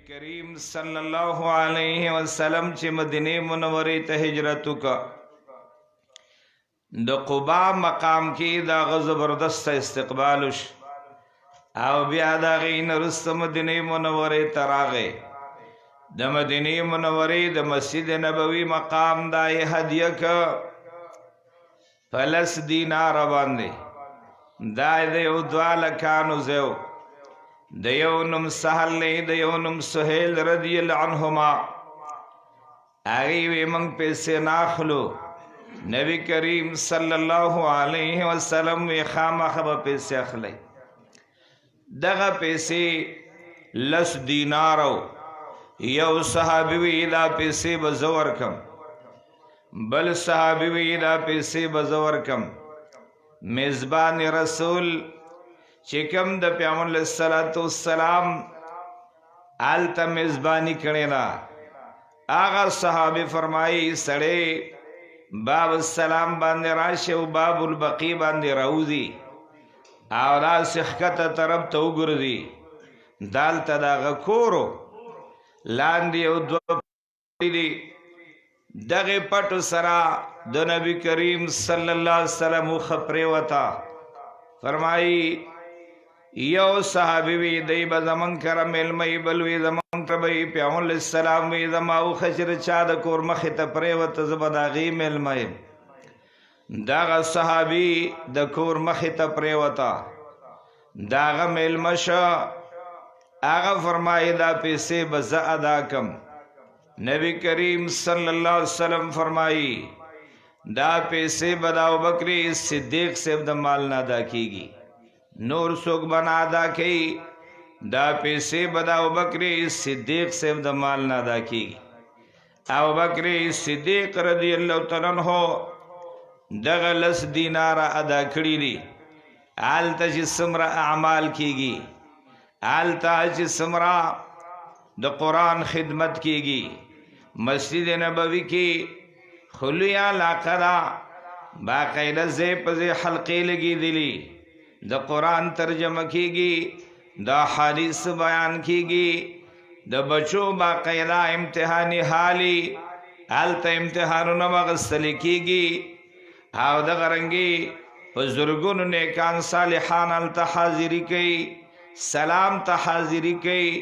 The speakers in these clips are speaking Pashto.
کریم صلی الله علیه وسلم چې مدینه منوره ته هجرت وکړه د قباء مقام کې دا زبردست استقبال وش او بیا دا غین رست مدینه منوره ته راغی د مدینه منوره د مسجد نبوي مقام دا هدیه ک فلس دینار باندې دا د یو دواله کانو زو د یو نوم سهل نه د یو نوم سهیل رضی الله عنهما هغه وی موږ پیسې ناخلو نبی کریم صلی الله علیه وسلم وی خامخه به پیسې اخلي دغه پیسې لس دینارو یو صحابي وی دا پیسې به زور کم بل صحابي وی دا پیسې به زور کم میزبان رسول چکم د پیغمبر علیہ الصلوۃ والسلام آلتا میزبانی کړي نا آغا صحابی فرمائی سړی باب السلام باندې راشه او باب البقی باندې راوځي او را سخکته طرف ته وګرځي دالته دا غکورو لاندې او دو دی دغه پټو سرا د نبی کریم صلی الله علیه وسلم خبره وتا فرمائی یو صحابی وی دی با زمان کرم علمی بلوی زمان تبی پیغمبر علیہ السلام وی زماو خشر چا د کور مخی تا پریوت زبداغی علمی داغا صحابی د کور مخی تا پریوتا داغا علمشا آغا فرمائی دا پیسے بزا ادا کم نبی کریم صلی اللہ علیہ وسلم فرمائی دا پیسے بداو بکری صدیق سے دا مال نہ ادا کی گی نور سوک بنا ادا کی دا پیسے بدا ابوبکر صدیق سے دا مال نہ ادا کی ابوبکر صدیق رضی اللہ تعالی عنہ دغه لس دینار ادا کړی دي آلته چې سمرا اعمال کیږي آلته چې سمرا د قرآن خدمت کیږي مسجد نبوی کی خلویا لاقرا باقاعدہ زی پزی حلقے لگی دلی د قرآن ترجمه کیږي د حدیث بیان کیږي د بچو باقاعده امتحانی حالی آلته امتحانونه مغسل کیږي او د غرنګي بزرګونو نیکان صالحان آلته حاضری کوي سلام ته حاضری کوي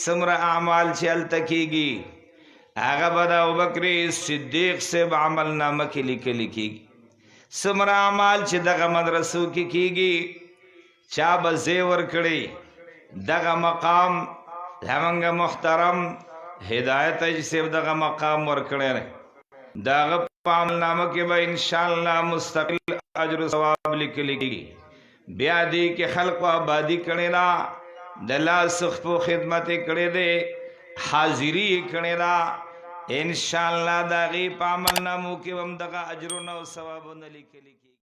سمر اعمال چې آلته کیږي هغه به د ابوبکر صدیق سے عمل نامه کې لیکل کیږي سمر اعمال چې دغه مدرسو کې کیږي چا به زیور کړي دغه مقام زمونږ محترم هدایت اجسیب دغه مقام ور کړي دغه عمل نامه کې به ان شاء الله مستقل اجر و ثواب لیکل کیږي بیا دې کې خلق او آبادی کړي نا د الله سخت خدمت کړي دي حاضری کړي نا ان شاء الله دغه عمل نامو کې هم دغه اجر او ثواب لیکل